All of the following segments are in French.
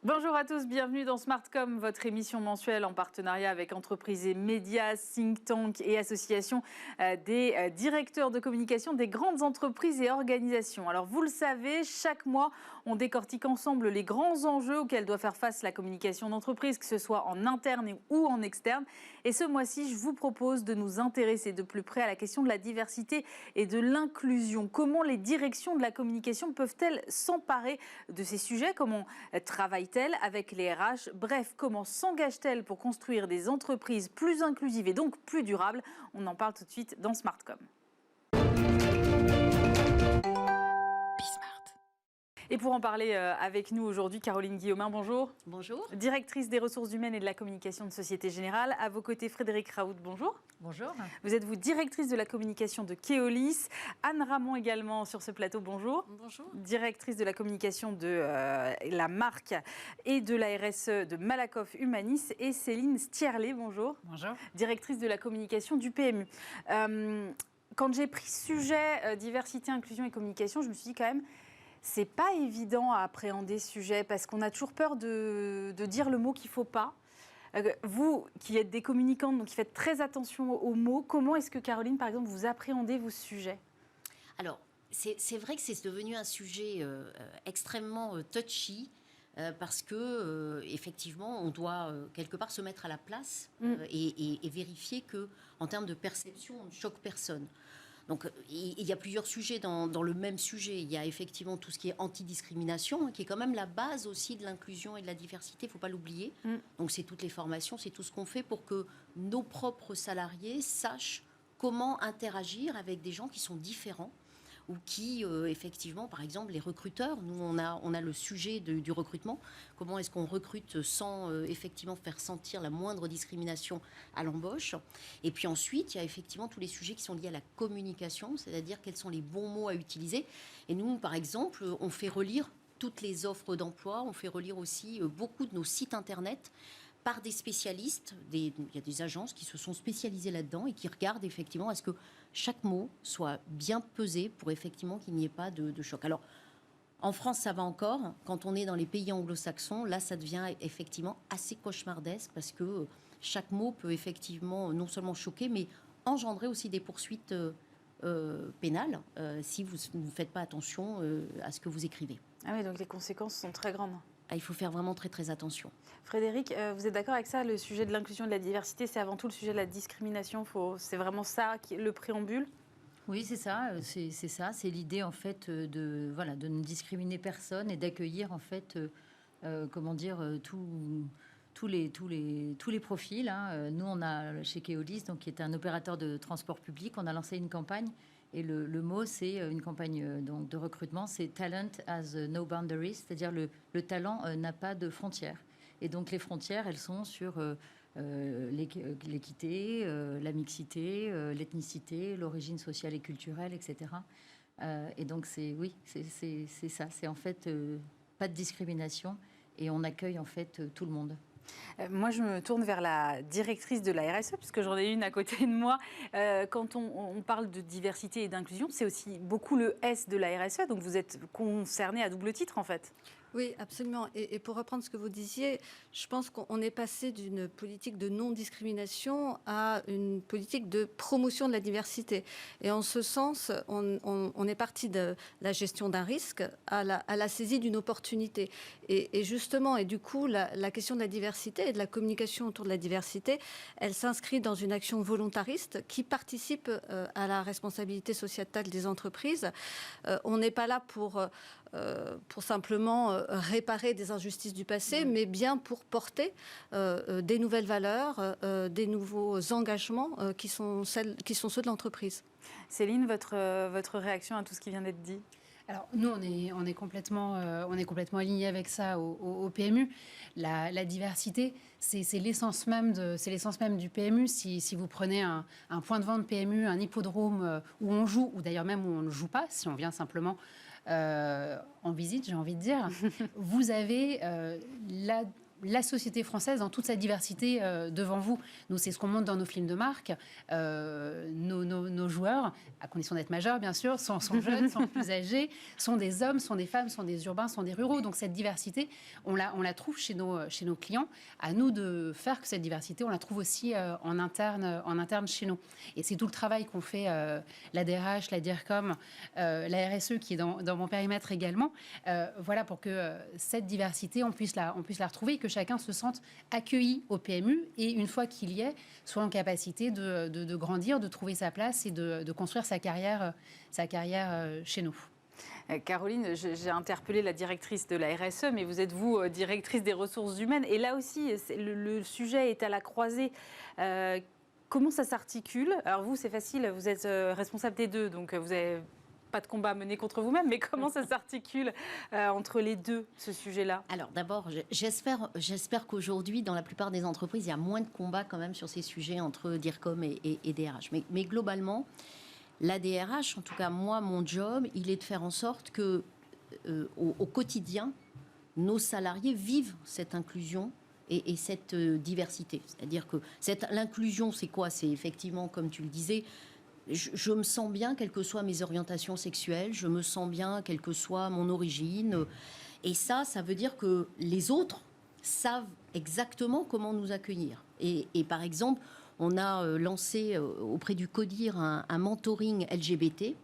Bonjour à tous, bienvenue dans Smartcom, votre émission mensuelle en partenariat avec entreprises et médias, think tank et associations des directeurs de communication des grandes entreprises et organisations. Alors vous le savez, chaque mois, on décortique ensemble les grands enjeux auxquels doit faire face la communication d'entreprise, que ce soit en interne ou en externe. Et ce mois-ci, je vous propose de nous intéresser de plus près à la question de la diversité et de l'inclusion. Comment les directions de la communication peuvent-elles s'emparer de ces sujets? Comment travaillent-elles avec les RH? Bref, comment s'engage-t-elle pour construire des entreprises plus inclusives et donc plus durables? On en parle tout de suite dans Smartcom. Et pour en parler avec nous aujourd'hui, Caroline Guillaumin, bonjour. Bonjour. Directrice des ressources humaines et de la communication de Société Générale. À vos côtés, Frédéric Raoult, bonjour. Bonjour. Vous êtes directrice de la communication de Keolis. Anne Ramon également sur ce plateau, bonjour. Bonjour. Directrice de la communication de la marque et de la RSE de Malakoff Humanis. Et Céline Stierlé, bonjour. Bonjour. Directrice de la communication du PMU. Quand j'ai pris ce sujet diversité, inclusion et communication, je me suis dit quand même, c'est pas évident à appréhender ce sujet parce qu'on a toujours peur de dire le mot qu'il ne faut pas. Vous, qui êtes des communicantes, donc qui faites très attention aux mots, comment est-ce que, Caroline, par exemple, vous appréhendez vos sujets? Alors, c'est vrai que c'est devenu un sujet extrêmement touchy parce que, effectivement, on doit quelque part se mettre à la place et vérifier que, en termes de perception, on ne choque personne. Donc, il y a plusieurs sujets dans le même sujet. Il y a effectivement tout ce qui est antidiscrimination, qui est quand même la base aussi de l'inclusion et de la diversité, il ne faut pas l'oublier. Donc, c'est toutes les formations, c'est tout ce qu'on fait pour que nos propres salariés sachent comment interagir avec des gens qui sont différents ou qui, effectivement, par exemple, les recruteurs. Nous, on a le sujet du recrutement. Comment est-ce qu'on recrute sans, effectivement, faire sentir la moindre discrimination à l'embauche? Et puis ensuite, il y a effectivement tous les sujets qui sont liés à la communication, c'est-à-dire quels sont les bons mots à utiliser. Et nous, par exemple, on fait relire toutes les offres d'emploi, on fait relire aussi beaucoup de nos sites internet par des spécialistes. Il y a des agences qui se sont spécialisées là-dedans et qui regardent effectivement à ce que chaque mot soit bien pesé pour effectivement qu'il n'y ait pas de choc. Alors, en France, ça va encore. Quand on est dans les pays anglo-saxons, là, ça devient effectivement assez cauchemardesque parce que chaque mot peut effectivement non seulement choquer, mais engendrer aussi des poursuites pénales si vous ne faites pas attention à ce que vous écrivez. Ah oui, donc les conséquences sont très grandes. Il faut faire vraiment très très attention. Frédéric, vous êtes d'accord avec ça? Le sujet de l'inclusion et de la diversité, c'est avant tout le sujet de la discrimination. C'est vraiment ça le préambule? Oui, c'est ça. C'est l'idée en fait de ne discriminer personne et d'accueillir en fait, tous les profils. Hein. Nous, on a chez Keolis, donc qui est un opérateur de transport public, on a lancé une campagne. Et le mot, c'est une campagne donc, de recrutement, c'est Talent has no boundaries, c'est-à-dire le talent n'a pas de frontières. Et donc les frontières, elles sont sur l'équité, la mixité, l'ethnicité, l'origine sociale et culturelle, etc. Et donc c'est ça, c'est en fait pas de discrimination et on accueille en fait tout le monde. Moi, je me tourne vers la directrice de la RSE, puisque j'en ai une à côté de moi. Quand on parle de diversité et d'inclusion, c'est aussi beaucoup le S de la RSE, donc vous êtes concerné à double titre, en fait. Oui, absolument. Et pour reprendre ce que vous disiez, je pense qu'on est passé d'une politique de non-discrimination à une politique de promotion de la diversité. Et en ce sens, on est parti de la gestion d'un risque à la saisie d'une opportunité. Et justement, et du coup, la question de la diversité et de la communication autour de la diversité, elle s'inscrit dans une action volontariste qui participe à la responsabilité sociétale des entreprises. On n'est pas là pour simplement réparer des injustices du passé, mais bien pour porter des nouvelles valeurs, des nouveaux engagements qui sont ceux de l'entreprise. Céline, votre réaction à tout ce qui vient d'être dit? Alors, nous, on est complètement alignés avec ça au PMU. La diversité, c'est l'essence même du PMU. Si vous prenez un point de vente PMU, un hippodrome où on joue, ou d'ailleurs même où on ne joue pas, si on vient simplement en visite, j'ai envie de dire, vous avez la société française dans toute sa diversité devant vous. Nous, c'est ce qu'on montre dans nos films de marque. Nos joueurs, à condition d'être majeurs bien sûr, sont jeunes, sont plus âgés, sont des hommes, sont des femmes, sont des urbains, sont des ruraux. Donc cette diversité, on la trouve chez nos clients. À nous de faire que cette diversité, on la trouve aussi en interne chez nous. Et c'est tout le travail qu'on fait, la DRH, la DIRCOM, la RSE qui est dans mon périmètre également, voilà, pour que cette diversité, on puisse la retrouver et que chacun se sente accueilli au PMU et une fois qu'il y est, soit en capacité de grandir, de trouver sa place et de construire sa carrière chez nous. Caroline, j'ai interpellé la directrice de la RSE, mais vous êtes, vous, directrice des ressources humaines. Et là aussi, le sujet est à la croisée. Comment ça s'articule? Alors vous, c'est facile, vous êtes responsable des deux, donc vous n'avez pas de combat à mener contre vous-même, mais comment ça s'articule entre les deux, ce sujet-là? Alors d'abord, j'espère qu'aujourd'hui, dans la plupart des entreprises, il y a moins de combats quand même sur ces sujets entre DIRCOM et DRH. Mais globalement, la DRH, en tout cas moi, mon job, il est de faire en sorte que au quotidien, nos salariés vivent cette inclusion et cette diversité. C'est-à-dire que l'inclusion, c'est quoi? C'est effectivement, comme tu le disais, je me sens bien, quelles que soient mes orientations sexuelles, je me sens bien, quelle que soit mon origine. Et ça veut dire que les autres savent exactement comment nous accueillir. Et par exemple, on a lancé auprès du CODIR un mentoring LGBT.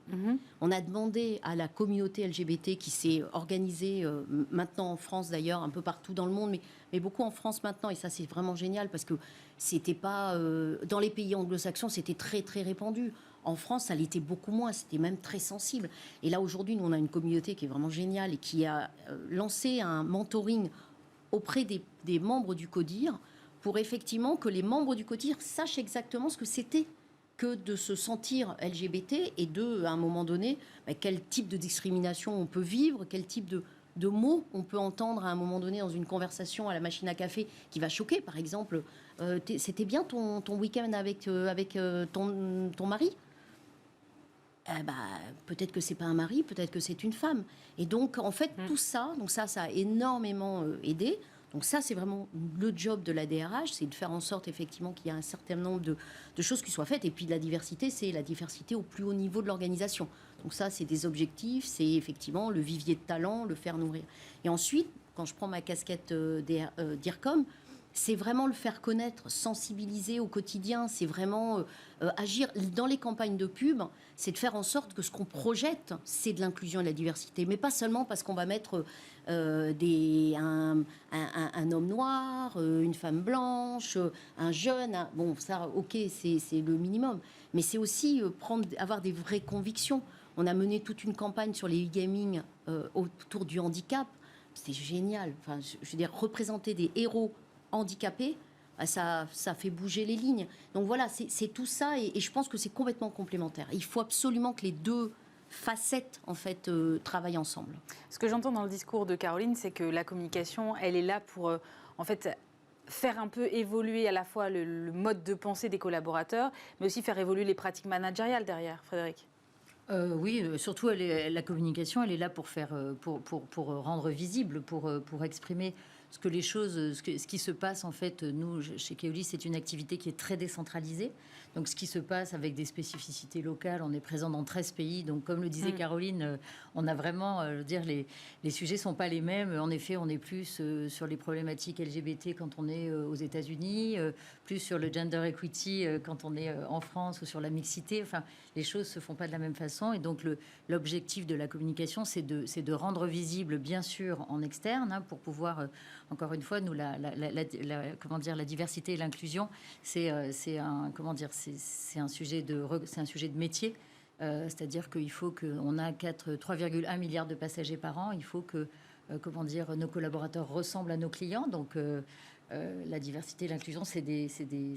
On a demandé à la communauté LGBT qui s'est organisée maintenant en France d'ailleurs, un peu partout dans le monde, mais beaucoup en France maintenant. Et ça, c'est vraiment génial parce que c'était pas... dans les pays anglo-saxons, c'était très, très répandu. En France, ça l'était beaucoup moins, c'était même très sensible. Et là, aujourd'hui, nous, on a une communauté qui est vraiment géniale et qui a lancé un mentoring auprès des membres du CODIR pour effectivement que les membres du CODIR sachent exactement ce que c'était que de se sentir LGBT et à un moment donné, quel type de discrimination on peut vivre, quel type de mots on peut entendre à un moment donné dans une conversation à la machine à café qui va choquer. Par exemple, c'était bien ton week-end avec ton mari? Peut-être que c'est pas un mari, peut-être que c'est une femme. Et donc, en fait, tout ça, ça a énormément aidé. Donc ça, c'est vraiment le job de la DRH, c'est de faire en sorte effectivement qu'il y a un certain nombre de choses qui soient faites. Et puis la diversité, c'est la diversité au plus haut niveau de l'organisation. Donc ça, c'est des objectifs, c'est effectivement le vivier de talent, le faire nourrir. Et ensuite, quand je prends ma casquette DIRCOM, c'est vraiment le faire connaître, sensibiliser au quotidien, c'est vraiment agir dans les campagnes de pub, c'est de faire en sorte que ce qu'on projette, c'est de l'inclusion et de la diversité, mais pas seulement parce qu'on va mettre un homme noir, une femme blanche, un jeune, bon ça ok, c'est le minimum, mais c'est aussi avoir des vraies convictions. On a mené toute une campagne sur les e-gaming autour du handicap, c'est génial, enfin, je veux dire, représenter des héros handicapés, ça fait bouger les lignes. Donc voilà, c'est tout ça et je pense que c'est complètement complémentaire. Il faut absolument que les deux facettes en fait travaillent ensemble. Ce que j'entends dans le discours de Caroline, c'est que la communication, elle est là pour en fait faire un peu évoluer à la fois le mode de pensée des collaborateurs, mais aussi faire évoluer les pratiques managériales derrière. Frédéric? Oui, surtout la communication, elle est là pour faire, pour rendre visible, pour exprimer ce qui se passe en fait. Nous, chez Keolis, c'est une activité qui est très décentralisée. Donc, ce qui se passe avec des spécificités locales, on est présent dans 13 pays. Donc, comme le disait Caroline, on a vraiment, je veux dire, les sujets sont pas les mêmes. En effet, on est plus sur les problématiques LGBT quand on est aux États-Unis, plus sur le gender equity quand on est en France ou sur la mixité. Enfin, les choses se font pas de la même façon. Et donc, l'objectif de la communication, c'est de rendre visible, bien sûr, en externe, pour pouvoir, encore une fois, nous, comment dire, la diversité et l'inclusion, c'est un sujet de métier. C'est-à-dire qu'il faut qu'on a 3,1 milliards de passagers par an. Il faut que, nos collaborateurs ressemblent à nos clients. Donc, la diversité et l'inclusion, c'est des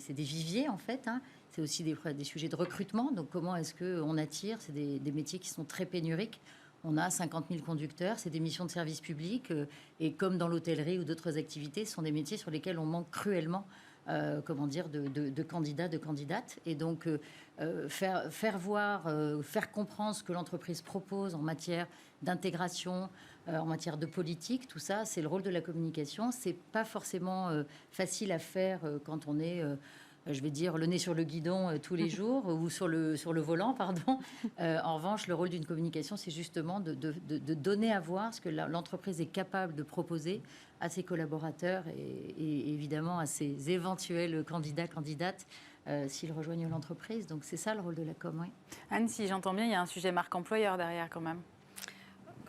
viviers, en fait. C'est aussi des sujets de recrutement. Donc, comment est-ce qu'on attire? C'est des métiers qui sont très pénuriques. On a 50 000 conducteurs, c'est des missions de service public. Et comme dans l'hôtellerie ou d'autres activités, ce sont des métiers sur lesquels on manque cruellement de candidats, de candidates. Et donc, faire voir, faire comprendre ce que l'entreprise propose en matière d'intégration, en matière de politique, tout ça, c'est le rôle de la communication. C'est pas forcément facile à faire quand on est je vais dire, le nez sur le guidon tous les jours ou sur le volant, pardon. En revanche, le rôle d'une communication, c'est justement de donner à voir ce que l'entreprise est capable de proposer à ses collaborateurs et évidemment à ses éventuels candidates s'ils rejoignent l'entreprise. Donc c'est ça le rôle de la com, oui. Anne, si j'entends bien, il y a un sujet marque employeur derrière quand même.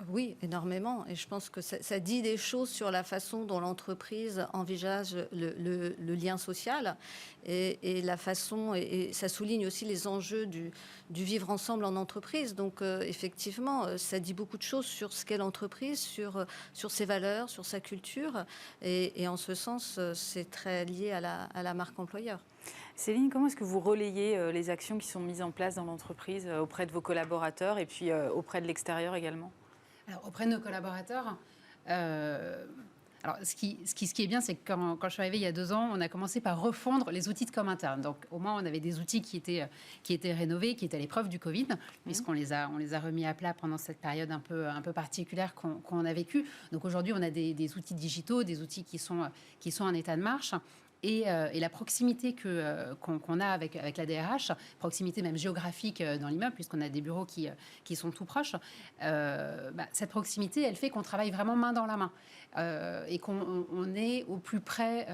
Oui, énormément. Et je pense que ça dit des choses sur la façon dont l'entreprise envisage le lien social et la façon, et ça souligne aussi les enjeux du vivre ensemble en entreprise. Donc, effectivement, ça dit beaucoup de choses sur ce qu'est l'entreprise, sur ses valeurs, sur sa culture. Et en ce sens, c'est très lié à la marque employeur. Céline, comment est-ce que vous relayez les actions qui sont mises en place dans l'entreprise auprès de vos collaborateurs et puis auprès de l'extérieur également ? Alors, auprès de nos collaborateurs, alors, ce qui est bien, c'est que quand je suis arrivée il y a 2 ans, on a commencé par refondre les outils de com interne. Donc, au moins, on avait des outils qui étaient rénovés, qui étaient à l'épreuve du Covid, puisqu'on les a remis à plat pendant cette période un peu particulière qu'on a vécue. Donc, aujourd'hui, on a des outils digitaux, des outils qui sont en état de marche. Et la proximité qu'on a avec la DRH, proximité même géographique dans l'immeuble, puisqu'on a des bureaux qui sont tout proches, cette proximité, elle fait qu'on travaille vraiment main dans la main et qu'on est au plus près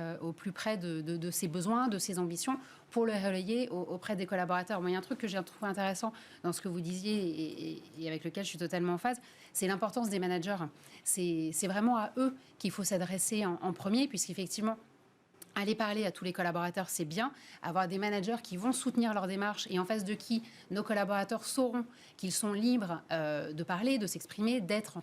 de ses besoins, de ses ambitions, pour le relayer auprès des collaborateurs. Moi, il y a un truc que j'ai trouvé intéressant dans ce que vous disiez et avec lequel je suis totalement en phase, c'est l'importance des managers. C'est vraiment à eux qu'il faut s'adresser en premier, puisqu'effectivement, aller parler à tous les collaborateurs, c'est bien. Avoir des managers qui vont soutenir leur démarche et en face de qui nos collaborateurs sauront qu'ils sont libres de parler, de s'exprimer, d'être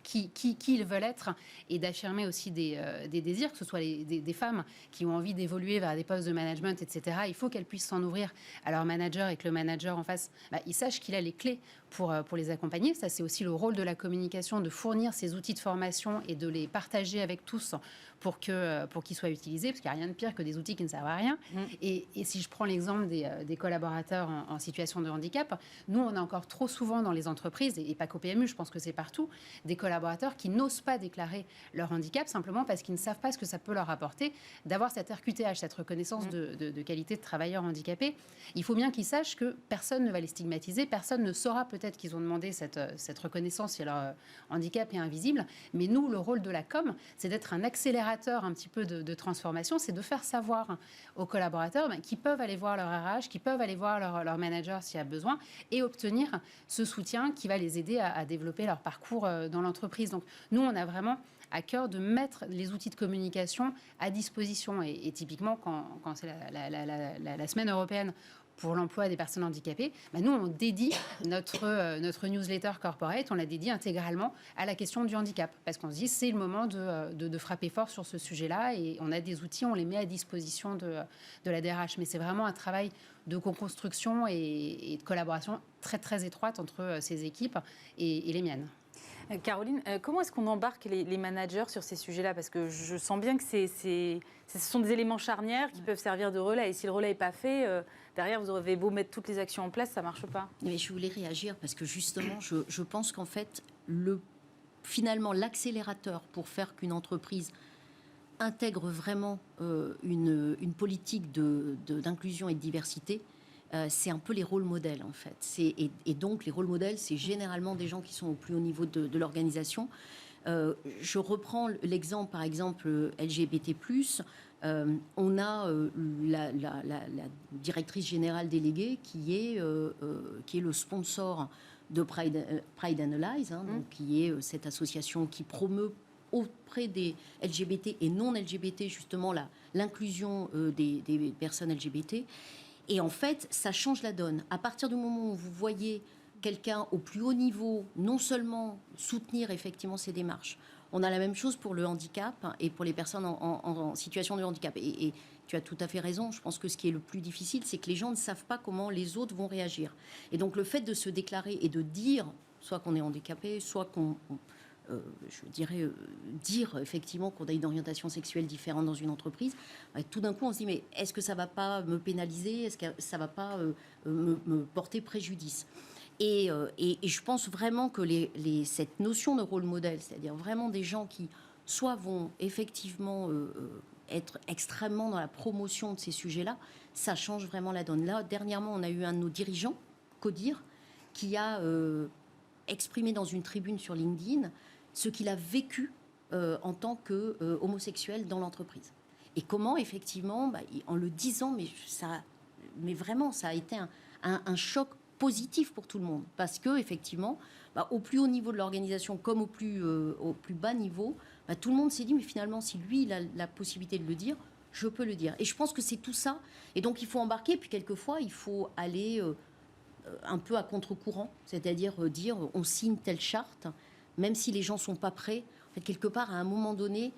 qui ils veulent être et d'affirmer aussi des désirs, que ce soit des femmes qui ont envie d'évoluer vers des postes de management, etc. Il faut qu'elles puissent s'en ouvrir à leur manager et que le manager en face, il sache qu'il a les clés pour les accompagner. Ça, c'est aussi le rôle de la communication, de fournir ces outils de formation et de les partager avec tous pour qu'ils soient utilisés, parce qu'il n'y a rien de pire que des outils qui ne servent à rien. Et si je prends l'exemple des collaborateurs en situation de handicap, nous, on a encore trop souvent dans les entreprises, et pas qu'au PMU, je pense que c'est partout, des collaborateurs qui n'osent pas déclarer leur handicap simplement parce qu'ils ne savent pas ce que ça peut leur apporter d'avoir cette RQTH, cette reconnaissance de qualité de travailleur handicapé. Il faut bien qu'ils sachent que personne ne va les stigmatiser, personne ne saura peut-être qu'ils ont demandé cette reconnaissance si leur handicap est invisible, mais nous, le rôle de la com, c'est d'être un accélérateur un petit peu de transformation, c'est de faire savoir aux collaborateurs qu'ils peuvent aller voir leur RH, qu'ils peuvent aller voir leur manager s'il y a besoin et obtenir ce soutien qui va les aider à développer leur parcours dans l'entreprise. Donc nous, on a vraiment à cœur de mettre les outils de communication à disposition. Et typiquement, quand c'est la semaine européenne pour l'emploi des personnes handicapées, nous, on dédie notre newsletter corporate, on la dédie intégralement à la question du handicap. Parce qu'on se dit, c'est le moment de frapper fort sur ce sujet-là. Et on a des outils, on les met à disposition de la DRH. Mais c'est vraiment un travail de co-construction et de collaboration très, très étroite entre ces équipes et les miennes. Caroline, comment est-ce qu'on embarque les managers sur ces sujets-là ? Parce que je sens bien que ce sont des éléments charnières qui peuvent servir de relais. Et si le relais n'est pas fait, derrière, vous aurez beau mettre toutes les actions en place, ça ne marche pas. Mais je voulais réagir parce que justement, je pense qu'en fait, finalement, l'accélérateur pour faire qu'une entreprise intègre vraiment une politique d'inclusion et de diversité, c'est un peu les rôles modèles en fait. Et donc les rôles modèles, c'est généralement des gens qui sont au plus haut niveau de l'organisation. Je reprends l'exemple par exemple LGBT+. On a la directrice générale déléguée qui est le sponsor de Pride and Allies, donc qui est cette association qui promeut auprès des LGBT et non LGBT justement l'inclusion des personnes LGBT. Et en fait, ça change la donne. À partir du moment où vous voyez quelqu'un au plus haut niveau, non seulement soutenir effectivement ces démarches, on a la même chose pour le handicap et pour les personnes en situation de handicap. Et tu as tout à fait raison. Je pense que ce qui est le plus difficile, c'est que les gens ne savent pas comment les autres vont réagir. Et donc le fait de se déclarer et de dire, soit qu'on est handicapé, soit qu'on... je dirais, dire effectivement qu'on a une orientation sexuelle différente dans une entreprise, tout d'un coup on se dit mais est-ce que ça ne va pas me pénaliser, est-ce que ça ne va pas me porter préjudice et je pense vraiment que cette notion de rôle modèle, c'est-à-dire vraiment des gens qui soit vont effectivement être extrêmement dans la promotion de ces sujets-là, ça change vraiment la donne. Là, dernièrement, on a eu un de nos dirigeants, Codir, qui a exprimé dans une tribune sur LinkedIn ce qu'il a vécu en tant qu'homosexuel dans l'entreprise. Et comment, effectivement, en le disant, mais vraiment, ça a été un choc positif pour tout le monde. Parce que, effectivement, au plus haut niveau de l'organisation comme au plus bas niveau, tout le monde s'est dit, mais finalement, si lui, il a la possibilité de le dire, je peux le dire. Et je pense que c'est tout ça. Et donc, il faut embarquer. Puis, quelquefois, il faut aller un peu à contre-courant. C'est-à-dire dire, on signe telle charte, même si les gens ne sont pas prêts. En fait, quelque part, à un moment donné,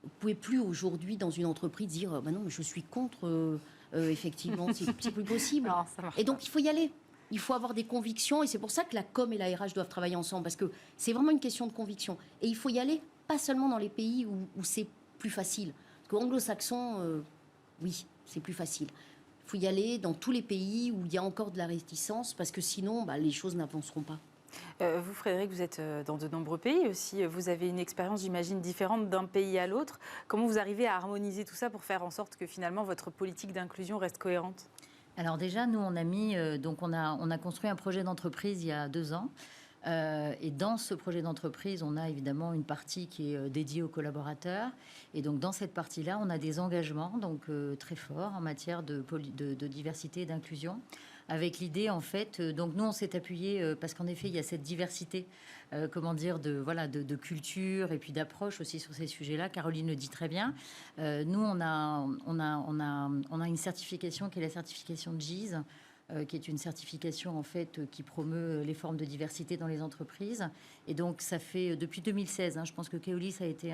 vous ne pouvez plus aujourd'hui, dans une entreprise, dire, non, mais je suis contre, effectivement, c'est plus possible. Non, ça marche et donc, il faut y aller. Il faut avoir des convictions. Et c'est pour ça que la com et la RH doivent travailler ensemble. Parce que c'est vraiment une question de conviction. Et il faut y aller, pas seulement dans les pays où c'est plus facile. Parce qu'anglo-saxon, oui, c'est plus facile. Il faut y aller dans tous les pays où il y a encore de la réticence, parce que sinon, les choses n'avanceront pas. Vous, Frédéric, vous êtes dans de nombreux pays aussi. Vous avez une expérience, j'imagine, différente d'un pays à l'autre. Comment vous arrivez à harmoniser tout ça pour faire en sorte que finalement votre politique d'inclusion reste cohérente ? Alors déjà, nous, on a construit un projet d'entreprise il y a 2 ans. Et dans ce projet d'entreprise, on a évidemment une partie qui est dédiée aux collaborateurs. Et donc, dans cette partie-là, on a des engagements très forts en matière de diversité et d'inclusion. Avec l'idée, en fait, donc nous, on s'est appuyé, parce qu'en effet, il y a cette diversité, de culture et puis d'approche aussi sur ces sujets-là. Caroline le dit très bien. Nous, on a une certification qui est la certification GIS, qui est une certification en fait qui promeut les formes de diversité dans les entreprises. Et donc ça fait depuis 2016. Je pense que Keolis a été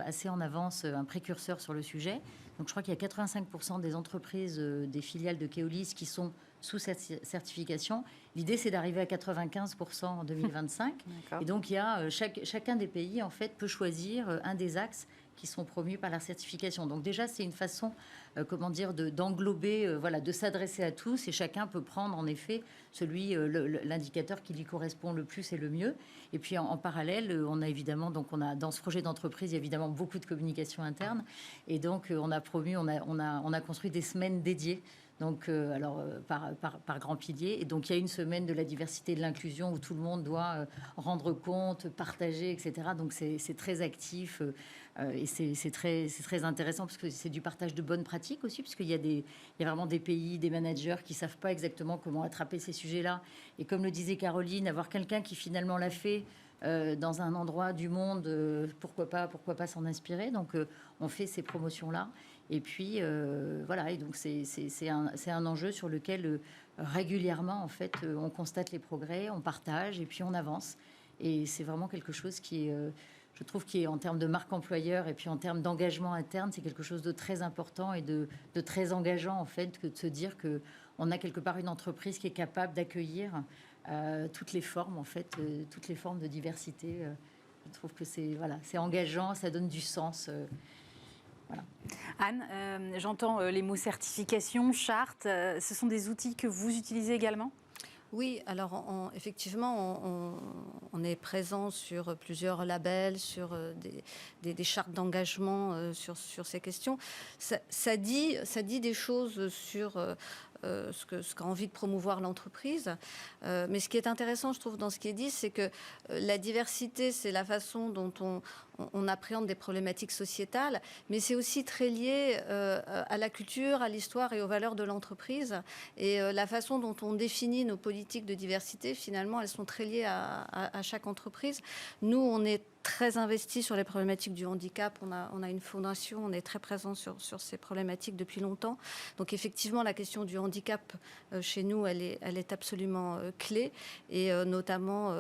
assez en avance, un précurseur sur le sujet. Donc je crois qu'il y a 85% des entreprises, des filiales de Keolis qui sont sous cette certification. L'idée, c'est d'arriver à 95% en 2025. Et donc il y a chacun des pays en fait peut choisir un des axes qui sont promus par la certification. Donc déjà, c'est une façon, d'englober, de s'adresser à tous, et chacun peut prendre en effet l'indicateur qui lui correspond le plus et le mieux. Et puis en parallèle, on a évidemment, dans ce projet d'entreprise, il y a évidemment beaucoup de communication interne, et donc on a construit des semaines dédiées. Donc, par grand pilier. Et donc, il y a une semaine de la diversité et de l'inclusion où tout le monde doit rendre compte, partager, etc. Donc, c'est très actif et c'est très intéressant parce que c'est du partage de bonnes pratiques aussi, parce qu'il y a vraiment des pays, des managers qui ne savent pas exactement comment attraper ces sujets-là. Et comme le disait Caroline, avoir quelqu'un qui finalement l'a fait dans un endroit du monde, pourquoi pas s'en inspirer. Donc, on fait ces promotions-là. Et puis, et donc c'est un enjeu sur lequel régulièrement, en fait, on constate les progrès, on partage et puis on avance. Et c'est vraiment quelque chose qui est, je trouve, qui est en termes de marque employeur et puis en termes d'engagement interne, c'est quelque chose de très important et de très engageant, en fait, que de se dire qu'on a quelque part une entreprise qui est capable d'accueillir toutes les formes, en fait, toutes les formes de diversité. Je trouve que c'est engageant, ça donne du sens. Voilà. Anne, j'entends les mots certification, charte. Ce sont des outils que vous utilisez également ? Oui, alors effectivement, on est présent sur plusieurs labels, sur des chartes d'engagement sur ces questions. Ça dit des choses sur ce qu'a envie de promouvoir l'entreprise. Mais ce qui est intéressant, je trouve, dans ce qui est dit, c'est que la diversité, c'est la façon dont on appréhende des problématiques sociétales, mais c'est aussi très lié à la culture, à l'histoire et aux valeurs de l'entreprise. Et la façon dont on définit nos politiques de diversité, finalement, elles sont très liées à chaque entreprise. Nous, on est très investi sur les problématiques du handicap. On a une fondation, on est très présent sur ces problématiques depuis longtemps. Donc effectivement, la question du handicap chez nous, elle est absolument clé, et notamment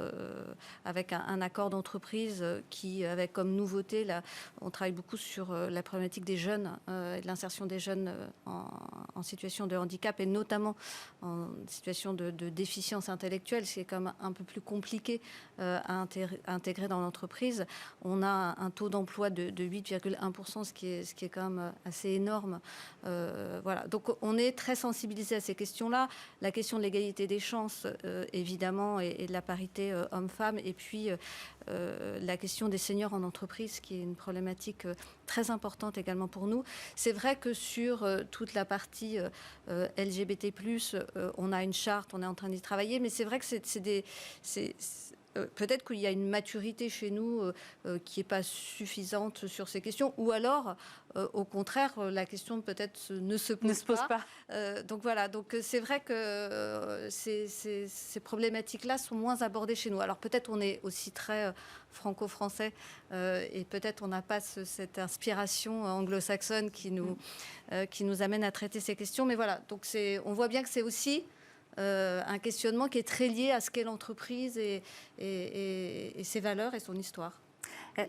avec un accord d'entreprise qui, avec comme nouveauté, là, on travaille beaucoup sur la problématique des jeunes et de l'insertion des jeunes en situation de handicap, et notamment en situation de déficience intellectuelle, ce qui est comme un peu plus compliqué à intégrer dans l'entreprise. On a un taux d'emploi de 8,1%, ce qui est quand même assez énorme. Voilà. Donc on est très sensibilisé à ces questions-là. La question de l'égalité des chances, évidemment, et de la parité homme-femme, et puis la question des seniors en entreprise. l'entreprise, qui est une problématique très importante également pour nous. C'est vrai que sur toute la partie LGBT+, on a une charte, on est en train d'y travailler, mais c'est vrai que peut-être qu'il y a une maturité chez nous qui n'est pas suffisante sur ces questions, ou alors, au contraire, la question peut-être ne se pose pas. Donc voilà, donc c'est vrai que ces problématiques-là sont moins abordées chez nous. Alors peut-être on est aussi très franco-français et peut-être on n'a pas cette inspiration anglo-saxonne qui nous amène à traiter ces questions. Mais voilà, donc on voit bien que c'est aussi un questionnement qui est très lié à ce qu'est l'entreprise et ses valeurs et son histoire.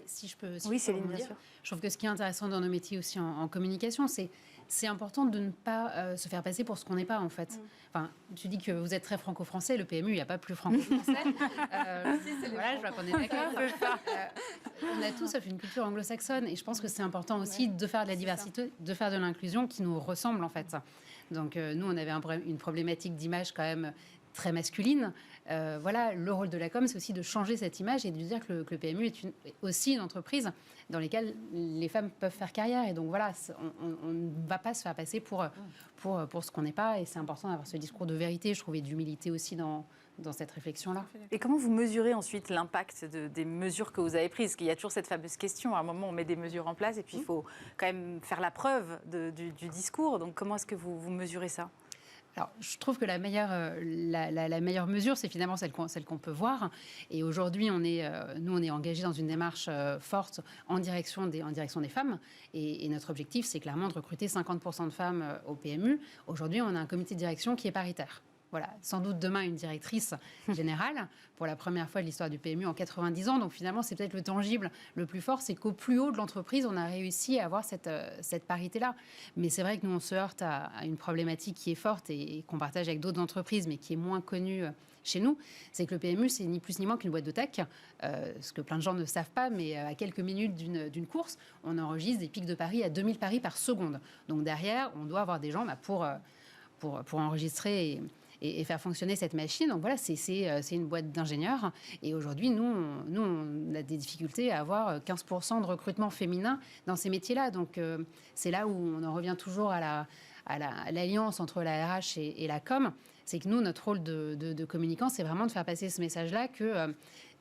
Si je peux, oui, Céline, bien sûr. Je trouve que ce qui est intéressant dans nos métiers aussi en communication, c'est important de ne pas se faire passer pour ce qu'on n'est pas, en fait. Enfin, tu dis que vous êtes très franco-français, le PMU, il n'y a pas plus franco-français. Voilà, je vois qu'on est d'accord. On a tous sauf une culture anglo-saxonne, et je pense que c'est important aussi de faire de la diversité, de faire de l'inclusion qui nous ressemble, en fait. Donc, nous, on avait une problématique d'image quand même très masculine. Voilà, le rôle de la com, c'est aussi de changer cette image et de dire que le PMU est aussi une entreprise dans laquelle les femmes peuvent faire carrière. Et donc voilà, on ne va pas se faire passer pour ce qu'on n'est pas. Et c'est important d'avoir ce discours de vérité, je trouve, et d'humilité aussi dans cette réflexion-là. Et comment vous mesurez ensuite l'impact des mesures que vous avez prises? Parce qu'il y a toujours cette fameuse question, à un moment on met des mesures en place et puis il faut quand même faire la preuve du discours. Donc comment est-ce que vous mesurez ça? Alors, je trouve que la meilleure mesure, c'est finalement celle qu'on peut voir. Et aujourd'hui, on est engagés dans une démarche forte en direction des femmes. Et notre objectif, c'est clairement de recruter 50% de femmes au PMU. Aujourd'hui, on a un comité de direction qui est paritaire. Voilà, sans doute demain une directrice générale pour la première fois de l'histoire du PMU en 90 ans. Donc finalement, c'est peut-être le tangible le plus fort, c'est qu'au plus haut de l'entreprise, on a réussi à avoir cette parité-là. Mais c'est vrai que nous, on se heurte à une problématique qui est forte et qu'on partage avec d'autres entreprises, mais qui est moins connue chez nous, c'est que le PMU, c'est ni plus ni moins qu'une boîte de tech, ce que plein de gens ne savent pas, mais à quelques minutes d'une course, on enregistre des pics de paris à 2000 paris par seconde. Donc derrière, on doit avoir des gens pour enregistrer et faire fonctionner cette machine. Donc voilà, c'est une boîte d'ingénieurs. Et aujourd'hui, nous, on a des difficultés à avoir 15% de recrutement féminin dans ces métiers-là. Donc c'est là où on en revient toujours à l'alliance entre la RH et la com. C'est que nous, notre rôle de communicant, c'est vraiment de faire passer ce message-là que...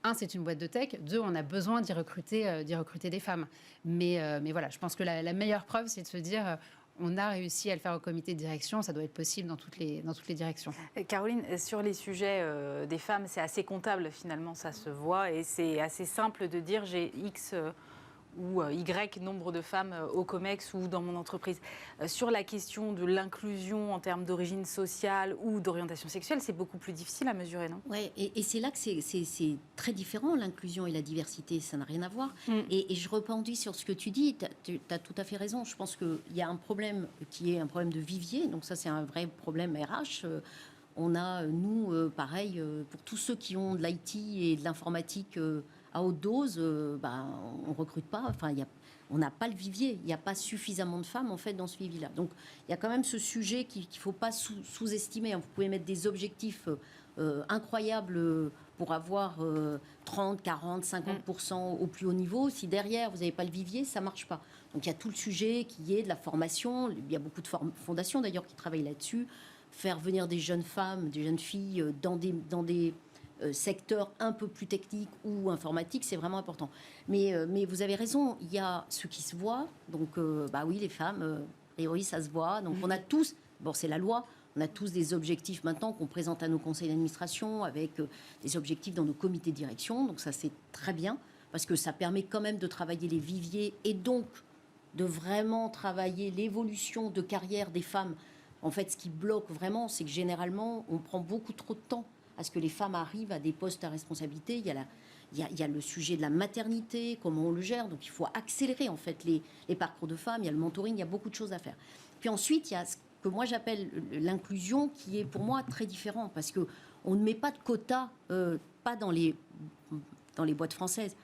un, c'est une boîte de tech. Deux, on a besoin d'y recruter des femmes. Mais voilà, je pense que la meilleure preuve, c'est de se dire... on a réussi à le faire au comité de direction, ça doit être possible dans toutes les directions. Caroline, sur les sujets des femmes, c'est assez comptable finalement, ça se voit, et c'est assez simple de dire j'ai X ou Y nombre de femmes au COMEX ou dans mon entreprise. Sur la question de l'inclusion en termes d'origine sociale ou d'orientation sexuelle, c'est beaucoup plus difficile à mesurer, non? Oui, et c'est là que c'est très différent, l'inclusion et la diversité, ça n'a rien à voir. Et je rebondis sur ce que tu dis, tu as tout à fait raison. Je pense qu'il y a un problème qui est un problème de vivier, donc ça c'est un vrai problème RH. On a, nous, pareil, pour tous ceux qui ont de l'IT et de l'informatique à haute dose, on ne recrute pas. Enfin, on n'a pas le vivier. Il n'y a pas suffisamment de femmes, en fait, dans ce vivier-là. Donc, il y a quand même ce sujet qu'il ne faut pas sous-estimer. Vous pouvez mettre des objectifs incroyables pour avoir 30, 40, 50% au plus haut niveau. Si derrière, vous n'avez pas le vivier, ça ne marche pas. Donc, il y a tout le sujet qui est de la formation. Il y a beaucoup de fondations, d'ailleurs, qui travaillent là-dessus. Faire venir des jeunes femmes, des jeunes filles dans des secteurs un peu plus techniques ou informatiques, c'est vraiment important. Mais vous avez raison, il y a ce qui se voit. Donc, oui, les femmes, et oui, ça se voit. Donc, on a tous, c'est la loi, on a tous des objectifs maintenant qu'on présente à nos conseils d'administration avec des objectifs dans nos comités de direction. Donc, ça, c'est très bien parce que ça permet quand même de travailler les viviers et donc de vraiment travailler l'évolution de carrière des femmes. En fait, ce qui bloque vraiment, c'est que généralement, on prend beaucoup trop de temps à ce que les femmes arrivent à des postes à responsabilité. Il y a le sujet de la maternité, comment on le gère. Donc, il faut accélérer, en fait, les parcours de femmes. Il y a le mentoring, il y a beaucoup de choses à faire. Puis ensuite, il y a ce que moi, j'appelle l'inclusion, qui est pour moi très différent. Parce qu'on ne met pas de quotas, pas dans les boîtes françaises,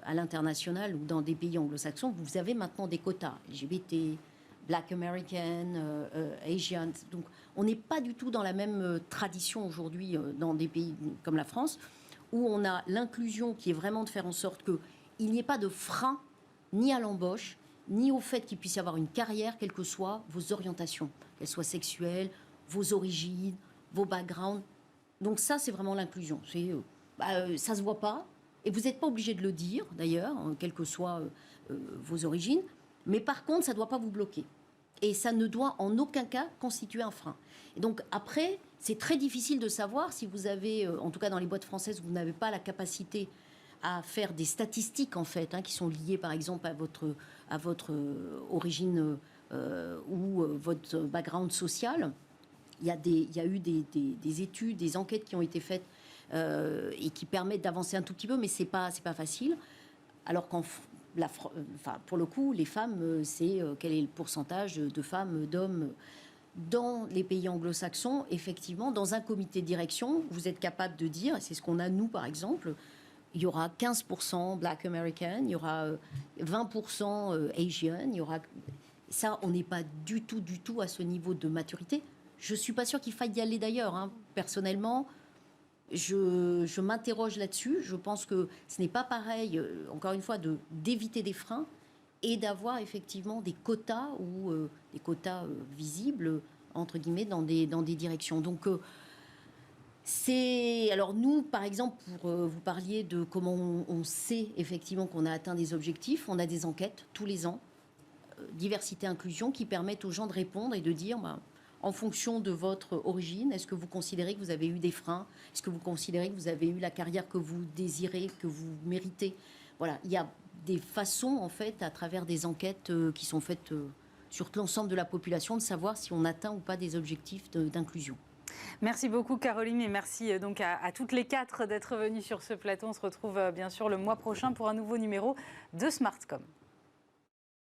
à l'international ou dans des pays anglo-saxons. Vous avez maintenant des quotas LGBT, Black American, Asian. Donc, on n'est pas du tout dans la même tradition aujourd'hui dans des pays comme la France, où on a l'inclusion qui est vraiment de faire en sorte que il n'y ait pas de frein ni à l'embauche, ni au fait qu'il puisse y avoir une carrière, quelles que soient vos orientations, qu'elles soient sexuelles, vos origines, vos backgrounds. Donc ça, c'est vraiment l'inclusion. Ça se voit pas, et vous n'êtes pas obligé de le dire, d'ailleurs, quelles que soient vos origines, mais par contre, ça ne doit pas vous bloquer. Et ça ne doit en aucun cas constituer un frein. Et donc après, c'est très difficile de savoir si vous avez, en tout cas dans les boîtes françaises, vous n'avez pas la capacité à faire des statistiques en fait, qui sont liées par exemple à votre origine ou votre background social. Il y a eu des études, des enquêtes qui ont été faites et qui permettent d'avancer un tout petit peu, mais c'est pas facile. Alors pour le coup, les femmes, quel est le pourcentage de femmes, d'hommes dans les pays anglo-saxons? Effectivement, dans un comité de direction, vous êtes capable de dire, et c'est ce qu'on a nous par exemple, il y aura 15% Black American, il y aura 20% Asian, il y aura... Ça, on n'est pas du tout à ce niveau de maturité. Je ne suis pas sûre qu'il faille y aller d'ailleurs. Personnellement, je m'interroge là-dessus. Je pense que ce n'est pas pareil, encore une fois, d'éviter des freins et d'avoir effectivement des quotas ou des quotas visibles, entre guillemets, dans des directions. Donc, alors nous, par exemple, pour vous parliez de comment on sait effectivement qu'on a atteint des objectifs, on a des enquêtes tous les ans, diversité, inclusion, qui permettent aux gens de répondre et de dire, en fonction de votre origine, est-ce que vous considérez que vous avez eu des freins? Est-ce que vous considérez que vous avez eu la carrière que vous désirez, que vous méritez? Voilà, il y a des façons, en fait, à travers des enquêtes qui sont faites sur l'ensemble de la population, de savoir si on atteint ou pas des objectifs d'inclusion. Merci beaucoup Caroline et merci donc à toutes les quatre d'être venues sur ce plateau. On se retrouve bien sûr le mois prochain pour un nouveau numéro de Smartcom.